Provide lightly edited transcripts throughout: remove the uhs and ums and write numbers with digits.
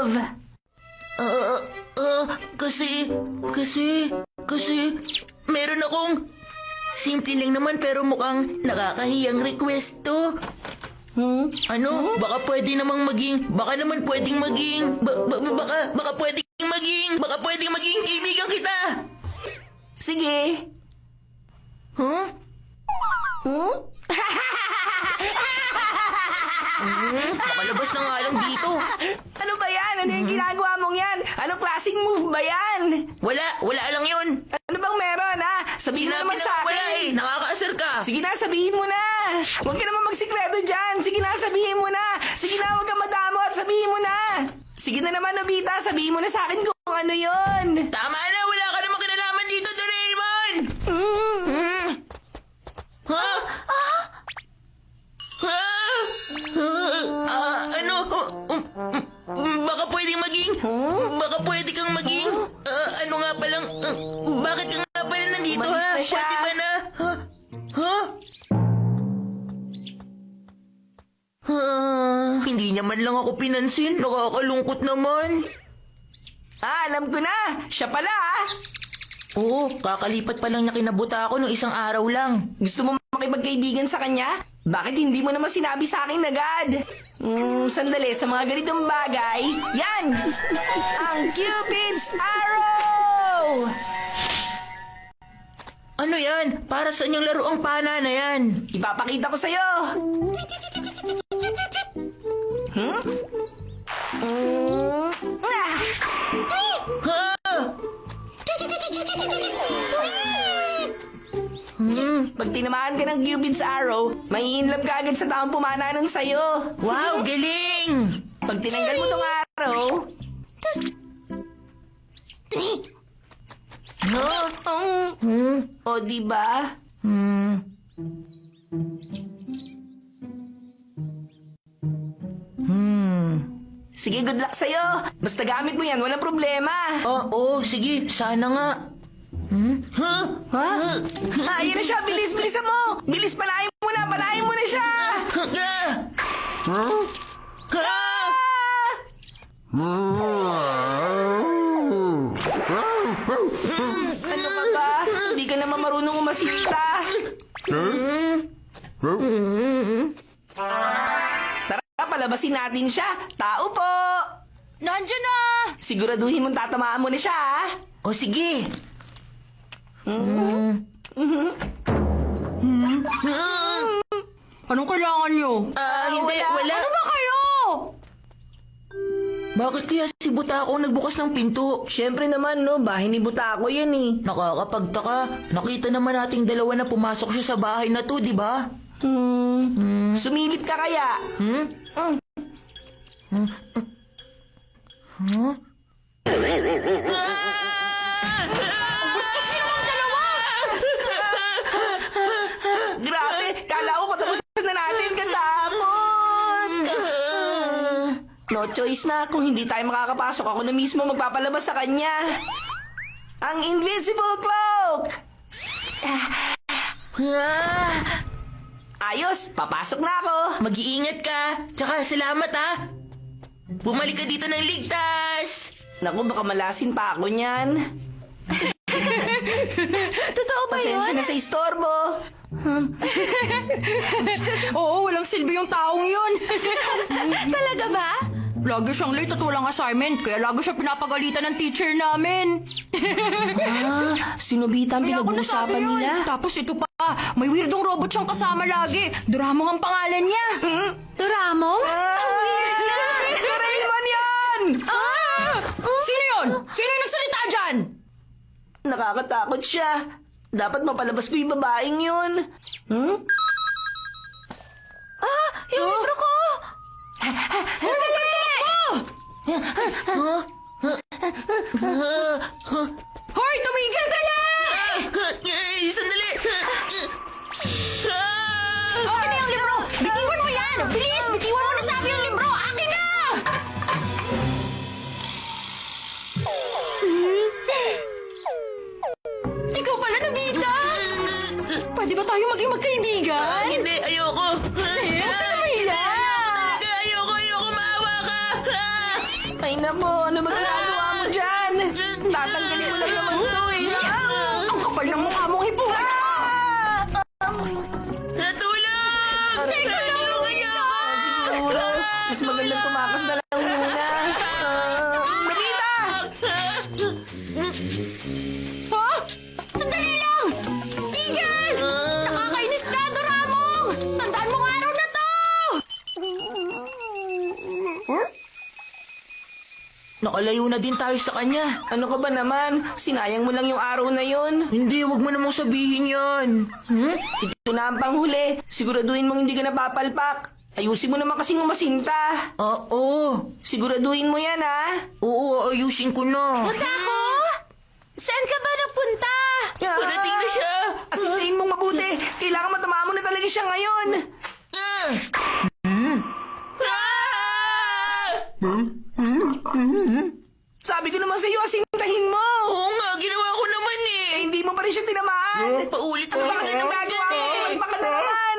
love? Kasi, meron akong simple lang naman pero mukhang nakakahiyang request to. Ano? Baka pwede namang maging, baka naman pwedeng maging, baka pwedeng maging kaibigan kita. Sige. Makalabas na nga lang dito. Ano ba yan? Ano yung ginagawa mong yan? Anong klaseng move ba yan? Wala lang yun. Ano bang meron, ha? Sabihin mo naman sa wala akin. Nakakaasar ka. Sige na, sabihin mo na. Huwag ka naman magsikreto dyan. Sige na, sabihin mo na. Sige na, huwag ka madamot. Sabihin mo na. Sige na naman, Nobita. Sabihin mo na sa akin kung ano yun. Tama na, wala ka namang kinalaman dito, Doraemon. Ha? Ano? Baka pwede kang maging, ano nga palang, bakit ka nga pala nandito, Umalis ha? na siya. Pwede ba na? Hindi niya man lang ako pinansin. Nakakalungkot naman. Alam ko na. Siya pala, ha? Oo, kakalipat pa lang niya kinabuta ako nung isang araw lang. Gusto mo makipagkaibigan sa kanya? Bakit hindi mo naman sinabi sa akin agad? Sandali, sa mga ganitong bagay, yan! Ang Cupid's Arrow! Ano yan? Para saan yung laro ang pana na yan? Ipapakita ko sa'yo! Ha? Pag tinamaan ka ng Cupid's Arrow, may inlove ka agad sa taong pumana ng sayo. Wow, galing! Pag tinanggal mo tong araw, No? o diba? Sige, good luck sa'yo. Basta gamit mo yan, walang problema. Oo, sige, sana nga. Ha? Ayan na siya, bilis, bilisan mo. Bilis, palayin mo na siya. Ano ka ba? Hindi ka naman marunong umasita. Tara, palabasin natin siya. Tao po. Nandiyan na! Siguraduhin mong tatamaan mo na siya, ha? O sige. Anong kailangan nyo? Hindi, wala. Ano ba kayo? Bakit kaya si Butako nagbukas ng pinto? Siyempre naman, no, bahay ni Butako yan eh. Nakakapagtaka. Nakita naman nating dalawa na pumasok siya sa bahay na to, di ba? Sumilip ka kaya? Grabe, kala ko patapusin na natin katapon. No choice na, kung hindi tayo makakapasok, ako na mismo magpapalabas sa kanya. Ang invisible cloak! Ayos, papasok na ako. Mag-iingat ka. Tsaka salamat, ha. Bumalik ka dito ng ligtas. Naku, baka malasin pa ako niyan. Totoo ba Pasensya yun? na sa istorbo. Oo, walang silbi yung taong yun. Talaga ba? Lagi siyang late at walang assignment, kaya lagi siya pinapagalitan ng teacher namin. Sinubita ang Kaya ako pinag-uusapan nasabi yun. nila. Tapos ito pa, may weirdong robot siyang kasama lagi. Doraemon ang pangalan niya. Doraemon? Doraemon yan! Sino yun? Sino yung nagsalita dyan? Nakakatakot siya. Dapat mapalabas ko yung babaeng yun. Yung libro ko! Sandali! Hoy, tumigil ka na! Sandali. Okay na yung libro! Bitiwan mo yan! Bilis! Bitiwan mo na sa akin yung libro! Akin na! Ikaw pala, Nobita! Pwede ba tayo maging magkaibigan? Hindi, ayoko. Huwag ka na mahiya! Ayoko, maawa ka. Ay nako, ano ba ginagawa mo dyan? Tatanggalin mo lang naman to eh. Ang kapal ng mukha mong hipuan! Natulong! Teka lang! Tulungan niyo ako! Siguro, mas magandang tumakas na lang muna. Nobita! Ha? Sandali lang! Tigil! Nakakainis ka, Doramong! Tandaan mo ang araw na to! Nakalayo na din tayo sa kanya. Ano ka ba naman? Sinayang mo lang yung araw na yun. Hindi, wag mo namang sabihin yan. Ito na ang panghuli. Siguraduhin mong hindi ka napapalpak. Ayusin mo naman kasing umasinta. Oo. Siguraduhin mo yan, ha? Oo, ayusin ko na. Ako? Saan ka ba nagpunta? Parating na siya. Asintahin mong mabuti. Kailangan matama mo na talaga siya ngayon. Sabi ko naman sa'yo, asintahin mo. Oo nga, ginawa ko naman eh. Hindi mo pa rin siya tinamaan. Paulit Ano ba kasi nang gagawa mo? Baka na naman.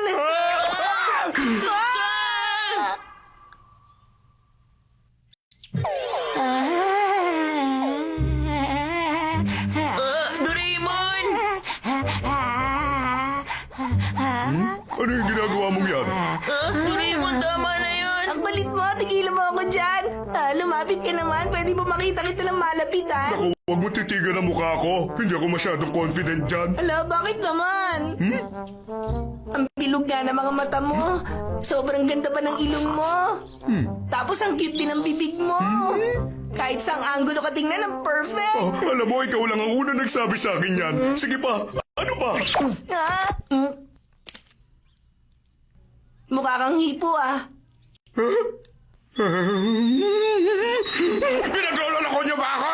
Doraemon! Ano yung ginagawa mong yan? Doraemon, tama na yun. Ang balit mo, tigilan mo ako dyan. Lumapit ka naman. Pwede mo makita kita ng malapit, ha? Ako, huwag mo titigan ang mukha ko. Hindi ako masyadong confident dyan. Ala, bakit naman? Ang bilog nga ng mga mata mo. Sobrang ganda pa ng ilong mo. Tapos ang cute din ng bibig mo. Kahit saang anggulo ka tingnan, ang perfect. Oh, alam mo, ikaw lang ang una nagsabi sa akin yan. Sige pa, ano pa? Ha? Mukha kang hipo, ah. Pinag-alala ko niyo ba ako?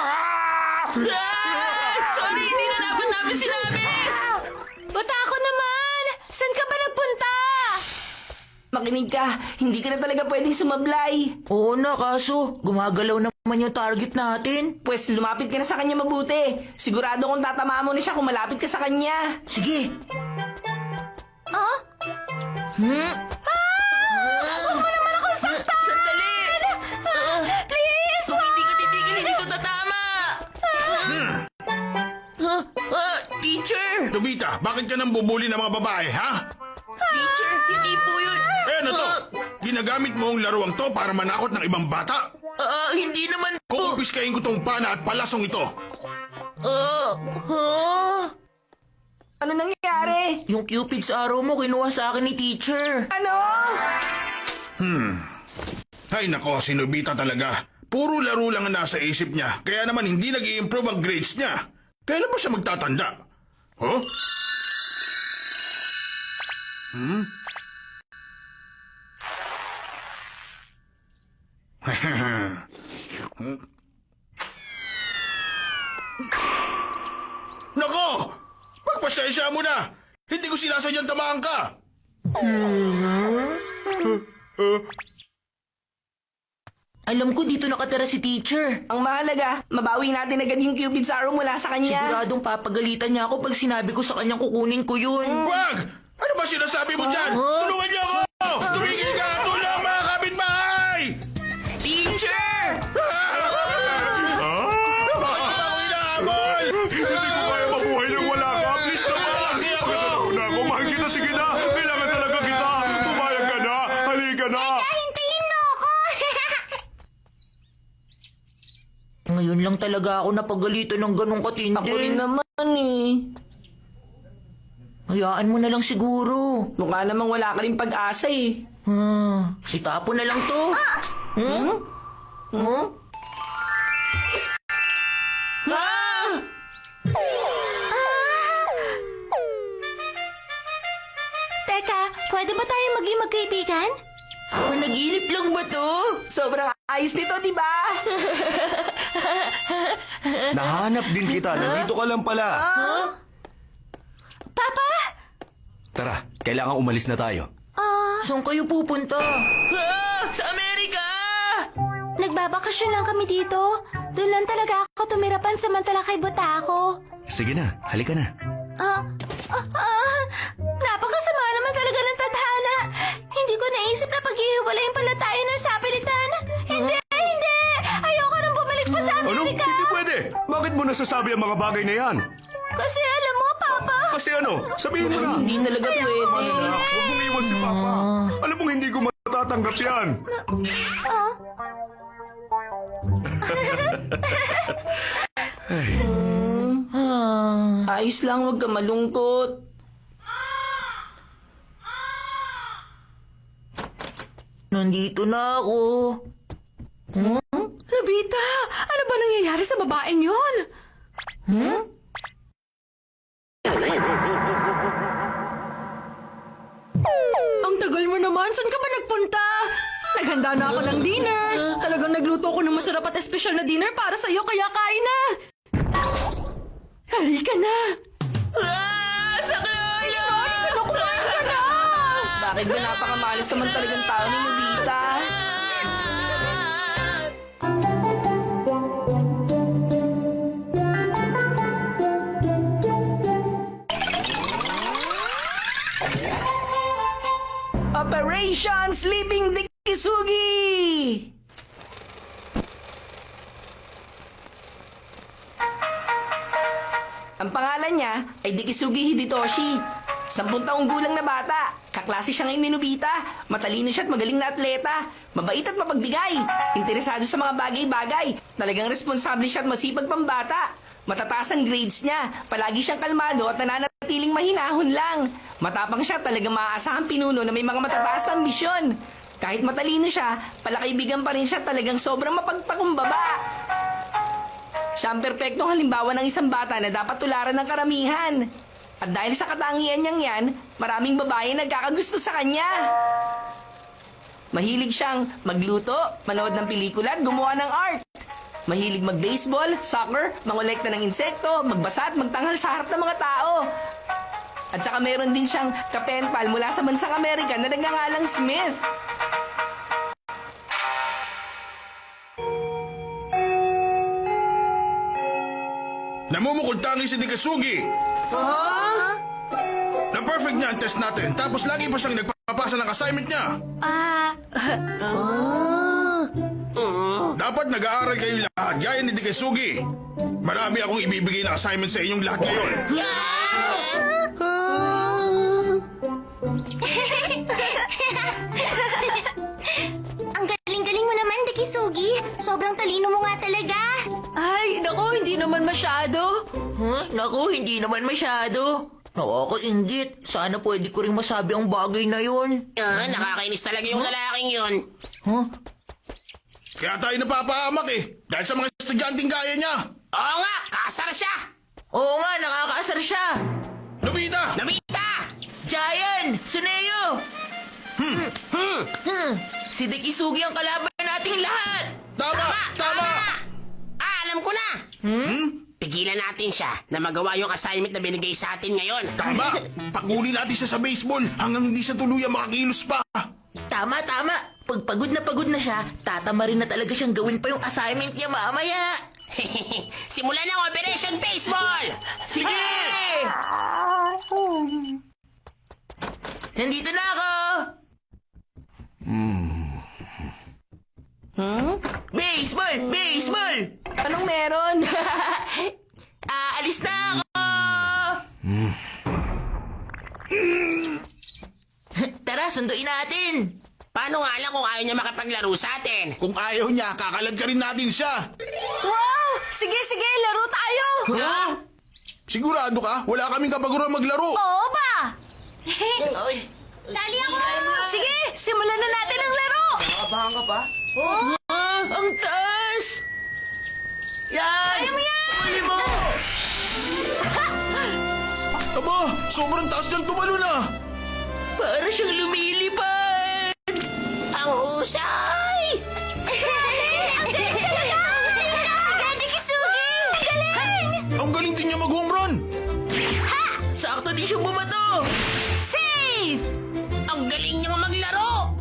Sorry, hindi na dapat namin sinabi. Buta ako naman! Saan ka ba nagpunta? Makinig ka, hindi ka na talaga pwedeng sumablay. Oo na, kaso gumagalaw naman yung target natin. Pwes lumapit ka na sa kanya mabuti. Sigurado kong tatamaan mo na siya kung malapit ka sa kanya. Sige. Ah? Huwag mo naman ako saktan! Sandali! Please! Kung hindi ka titigil, hindi ito tatama! Teacher! Nobita, bakit ka nang bubuli ng mga babae, ha? Teacher, hindi po yun. Eh, ano to? Ginagamit mo ang laruang to para manakot ng ibang bata? Hindi naman po. Kukumpiskain ko tong pana at palasong ito. Ano nangyari? Yung Cupid's arrow mo kinuha sa akin ni teacher. Ano? Ay nako, si Nobita talaga. Puro laro lang ang nasa isip niya. Kaya naman hindi nag-i-improve ang grades niya. Kailan ba siya magtatanda? Huh? Nako! Pagpasensya mo na! Hindi ko sinasadyang tamaan ka! Alam ko dito nakatira si teacher. Ang mahalaga, mabawi natin agad yung Cupid's arrow mula sa kanya. Siguradong papagalitan niya ako pag sinabi ko sa kanyang kukunin ko yun. Wag! Ano ba sinasabi mo dyan? Tulungan niyo ako! Tumigil ka! Tulong mga kapitbahay! Teacher! Bakit mo ako hinahabol? Hindi ko kaya mabuhay nang wala ka. Please naman! Kasalanan na ako. Mahal kita. Sige na. Kailangan talaga kita. Pumayag ka na. Halika na. Hintayin mo ako! Ngayon lang talaga ako napagalitan ng ganong katindi. Ako rin naman eh. Hayaan mo na lang siguro. Mukha namang wala ka rin pag-asa eh. Itapon na lang to. Teka, pwede ba tayo maging magkaibigan? Panaginip lang ba to? Sobrang ayos nito, di ba? Nahanap din kita. Nandito ka lang pala. Papa? Tara, kailangan umalis na tayo. Saan kayo pupunta? Sa Amerika! Nagbabakasyon lang kami dito. Doon lang talaga ako tumira pansamantala kay Buta ako. Sige na, halika na. Napakasama naman talaga ng tadhana. Hindi ko naisip na paghihiwalayin pala tayo ng sapilitan. Hindi! Ayoko mo nasasabi ang mga bagay na yan? Kasi alam mo, Papa. Kasi ano, sabihin mo na. Hindi talaga pwede. Anak, huwag mong iwan si Papa. Alam mong hindi ko matatanggap yan. Ayos lang, huwag ka malungkot. Nandito na ako. Nobita, ano ba nangyayari sa babaeng yon? Ang tagal mo naman, saan ka ba nagpunta? Naghanda na ako ng dinner. Talagang nagluto ko ng masarap at espesyal na dinner para sa'yo, kaya kain na. Halika na. Saklolo! Kumain ka na. Bakit ba napakamalas naman talagang tao ni Nobita? Operation Sleeping Dikisugi! Ang pangalan niya ay Dikisugi Hidetoshi. 10 taong gulang na bata. Kaklase siya ngayon ni Nobita. Matalino siya at magaling na atleta. Mabait at mapagbigay. Interesado sa mga bagay-bagay. Talagang responsable siya at masipag pambata. Matataas ang grades niya. Palagi siyang kalmado at nananatiling mahinahon lang. Matapang siya, talagang maaasahang pinuno na may mga matataas na ambisyon. Kahit matalino siya, palakaibigan pa rin siya, talagang sobrang mapagpakumbaba. Siya ang perpektong halimbawa ng isang bata na dapat tularan ng karamihan. At dahil sa katangian niyang yan, maraming babae nagkakagusto sa kanya. Mahilig siyang magluto, manood ng pelikula at gumawa ng art. Mahilig mag-baseball, soccer, mangolekta ng insekto, magbasa at magtanghal sa harap ng mga tao. At saka meron din siyang kapenpal mula sa bansang Amerika na nagngangalang Smith. Namumukultangi si Dikisugi. Na-perfect niya ang test natin, tapos lagi pa siyang nagpapasa ng assignment niya. Dapat nag-aaral kayo lahat, gaya ni Dikisugi. Marami akong ibibigay na assignment sa inyong lahat ngayon. Ang galing-galing mo naman, Dikisugi. Sobrang talino mo nga talaga. Ay, naku, hindi naman masyado. Naku, hindi naman masyado. Nakakaingit. Sana pwede ko rin masabi ang bagay na yun. Nakakainis talaga yung lalaking yun. Kaya tayo napapahamak dahil sa mga estudyanteng gaya niya. Oo nga, kasar siya! Oo nga, nakakaasar siya. Nobita! Nobita! Giant! Suneo! Si Dikisugi ang kalaban nating lahat! Tama! Tama! Alam ko na! Pigilan natin siya na magawa yung assignment na binigay sa atin ngayon. Tama! Paguli natin siya sa baseball hanggang hindi siya tuluyan makakilos pa. Tama, tama. Pag pagod na siya, tatama rin na talaga siyang gawin pa yung assignment niya mamaya. Simulan ng Operation Baseball! Sige! Nandito na ako! Baseball! Baseball! Anong meron? Aalis na ako! Tara, sunduin natin! Paano nga lang kung ayaw niya makipaglaro sa atin? Kung ayaw niya, kakalad ka rin natin siya. Wow! Sige, laro tayo! Sigurado ka? Wala kaming kapaguran maglaro. Oo ba? Sali ako! Sige, simulan na natin ang laro! Ang taas! Yan! Kaya mo yan! Huli mo! Aba, sobrang taas niyang tumalo na. Para siyang lumilipad! Ang husay! Ang galing talaga! Sige, Dikisugi! Ang galing! Ang galing din niya mag-home run. Sakto din siyang bumato! Safe! Ang galing niyang maglaro!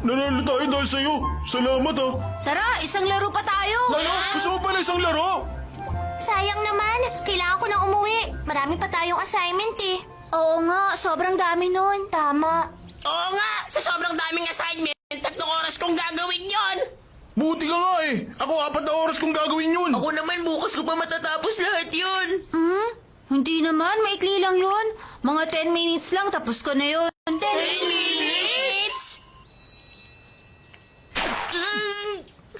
Nanalo tayo dahil sa'yo. Salamat Tara, isang laro pa tayo! Ano? Gusto mo pala isang laro? Sayang naman. Kailangan ko nang umuwi. Marami pa tayong assignment eh. Oo nga, sobrang dami nun. Tama. Oo nga, sa sobrang daming assignment, 3 oras kong gagawin yon. Buti ka nga eh. Ako 4 na oras kong gagawin yun. Ako naman bukas ko pa matatapos lahat yun. Hindi naman, maikli lang yun. Mga 10 minutes lang, tapos ko na yun. 10 minutes?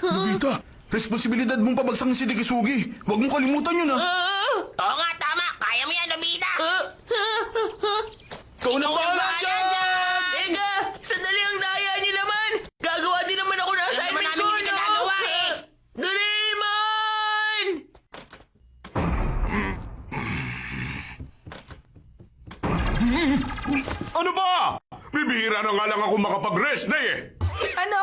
Nobita, responsibilidad mong pabagsakin si Dekisugi. Huwag mong kalimutan yun Oo nga, tama. Kaya mo yan, Nobita. Ikaw na bahala dyan! Teka, sandali ang daya niyo naman. Gagawa din naman ako ng Alam naman assignment namin ko, hindi ka gagawa eh. Doraemon! Ano ba? Bibihira na nga lang ako makapag-rest day eh. Ano?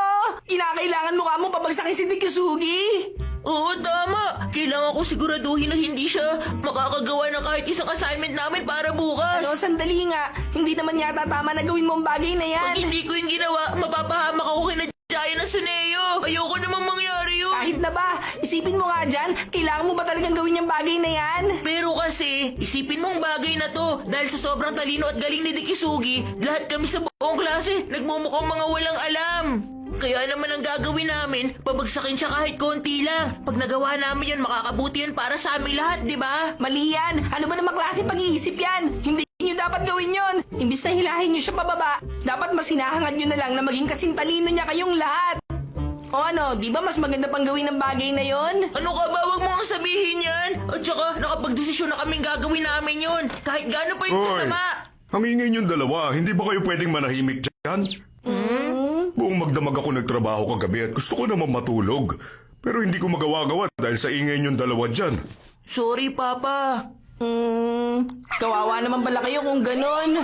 Kinakailangan mo ka mo pabagsakin si Dekisugi? Oo, tama. Kailangan ko siguraduhin na hindi siya makakagawa ng kahit isang assignment namin para bukas. Ano, sandali nga. Hindi naman yata tama na gawin mo ang bagay na yan. Pag hindi ko yung ginawa, mapapahamak ako kina Jaya ng Suneo. Ayoko namang mangyari yun. Kahit na ba, isipin mo nga dyan, kailangan mo ba talagang gawin yung bagay na yan? Pero kasi, isipin mo ang bagay na to. Dahil sa sobrang talino at galing ni Dekisugi, lahat kami sa buong klase nagmumukhang mga walang alam. Kaya naman ang gagawin namin, pabagsakin siya kahit konti lang. Pag nagawa namin yun, makakabuti yun para sa aming lahat, di ba? Mali yan. Ano ba namang klase pag-iisip yan? Hindi nyo dapat gawin yon. Imbis na hilahin nyo siya pababa, dapat mas hinahangad nyo na lang na maging kasing talino niya kayong lahat. O ano, di ba mas maganda pang gawin ng bagay na yon? Ano ka ba? Huwag mo ang sabihin yan. At saka, nakapag-desisyon na kaming gagawin namin yun. Kahit gaano pa yung Hoy, kasama. ang ingay niyong dalawa, hindi ba kayo pwedeng manahimik dyan? Buong magdamag ako nagtrabaho kagabi at gusto ko naman matulog. Pero hindi ko magawa-gawa dahil sa ingay niyong dalawa dyan. Sorry, Papa. Kawawa naman pala kayo kung ganon.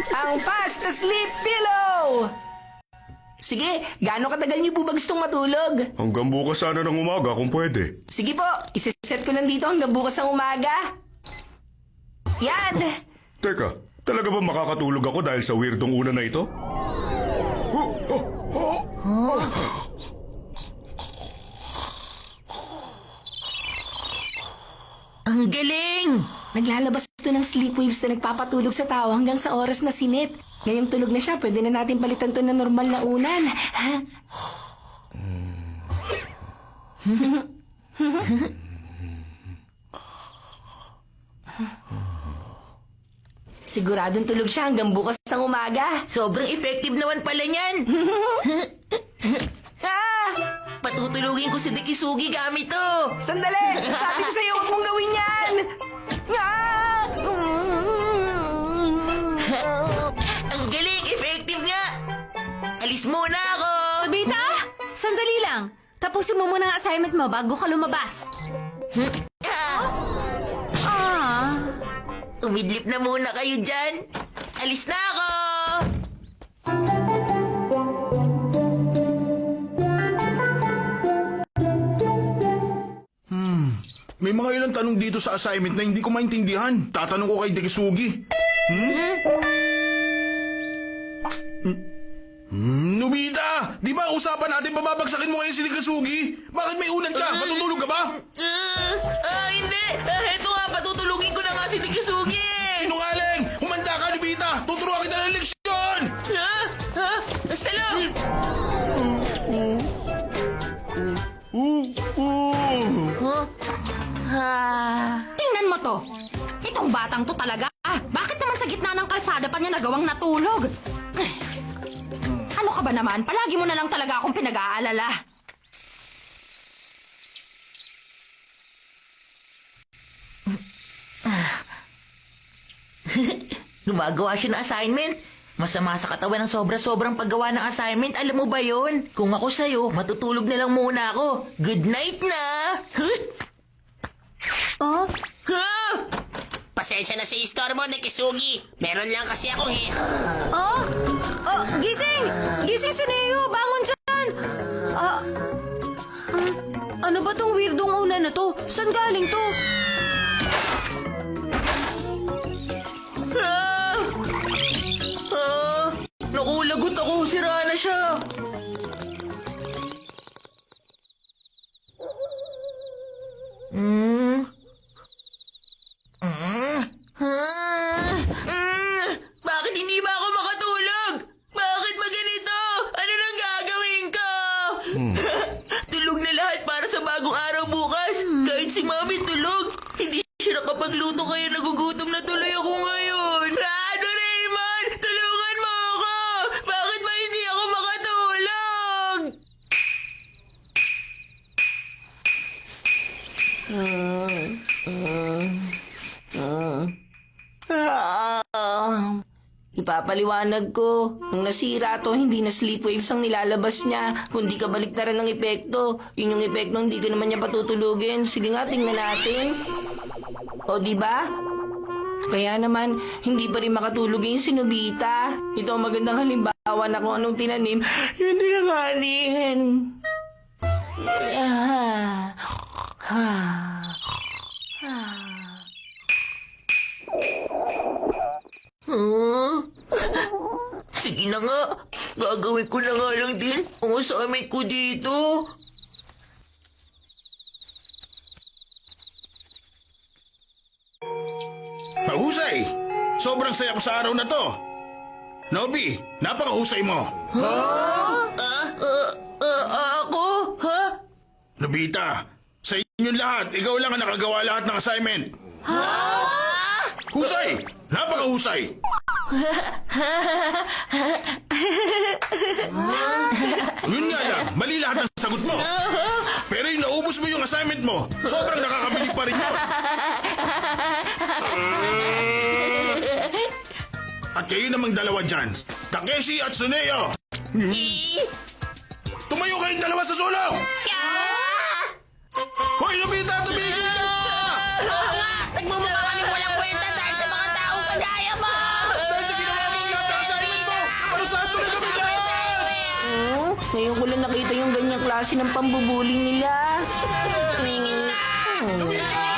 Ang fast asleep pillow! Sige, gaano katagal niyo po ba gustong matulog? Hanggang bukas sana ng umaga kung pwede. Sige po, isiset ko lang dito hanggang bukas ng umaga. Yan! Teka, talaga ba makakatulog ako dahil sa weirdong una na ito? Ang galing! Naglalabas ito ng sleep waves na nagpapatulog sa tao hanggang sa oras na sinit. Ngayong tulog na siya, pwede na natin palitan to ng normal na unan. Ha? Siguradong tulog siya hanggang bukas ng umaga. Sobrang effective naman pala niyan. Ah! Patutulugin ko si Dekisugi gamit to. Sandali! Sabi ko sa'yo, huwag mong gawin yan! Ah! Ang galing! Effective nga! Alis muna ako! Nobita, sandali lang. Tapusin mo muna ang assignment mo bago ka lumabas. Umidlip na muna kayo dyan. Alis na ako! May mga ilang tanong dito sa assignment na hindi ko maintindihan. Tatanong ko kay Dekisugi. Nobita! Di ba usapan natin bababagsakin mo ngayon si Dekisugi? Bakit may unan ka? Matutulog ka ba? Hindi! Heto nga, patutulugin ko na nga si Dekisugi! Sinungaling! Humanda ka, Nobita! Tuturuan kita ng leksyon! Salo! Tingnan mo to. Itong batang to talaga. Bakit naman sa gitna ng kalsada pa niya nagawang natulog? Ano ka ba naman? Palagi mo na lang talaga akong pinag-aalala. Gumagawa siya ng assignment. Masama sa katawan ng sobra-sobrang paggawa ng assignment. Alam mo ba yon? Kung ako sa'yo, matutulog na lang muna ako. Good night na! Oh? Ha? Pasensya na si Istorbo, Dekisugi. Meron lang kasi akong Oh? Oh, gising! Gising si Neo! Bangon dyan! Ano ba tong weirdong una na to? Saan galing to? Nakulagot ako. Sira na siya. Bakit hindi ba ako makatulog? Bakit ba ganito? Ano nang gagawin ko? Tulog na lahat para sa bagong araw bukas. Kahit si Mami tulog, hindi siya nakapagluto kaya nagugutom na tuloy ako ngayon. Doraemon! Tulungan mo ako! Bakit ba hindi ako makatulog? Ipapaliwanag ko. Nung nasira to, hindi na sleep waves ang nilalabas niya, kundi kabaliktaran ng epekto. Yun yung epekto, hindi ka naman niya patutulugin. Sige nga, tingnan natin. O, di ba? Kaya naman, hindi pa rin makatulog yung si Nobita. Ito ang magandang halimbawa na kung anong tinanim, yun tinanganin. Sige na nga. Gagawin ko na nga lang din ang assignment ko dito. Mahusay! Sobrang saya ko sa araw na to. Nobi, napakahusay mo. Ako? Ha? Nobita, sa inyong lahat, ikaw lang ang nakagawa lahat ng assignment. Husay! Napakahusay! Yun nga lang, mali lahat ng sagot mo. Pero yung naubos mo yung assignment mo, sobrang nakakabilib pa rin yun. At kayo namang dalawa dyan, Takeshi at Tsuneo. Tumayo kayong dalawa sa sulong! Hoy, Nobita, tumigil ka! Nagmumukha kaming walang kwenta dahil sa mga taong kagaya mo! Dahil sa ginawa mo lahat ng assignment mo, parusahan tuloy kami lahat! Ngayon ko lang nakita yung ganyang klase ng pambubuling nila. Tumingin na! Nobita!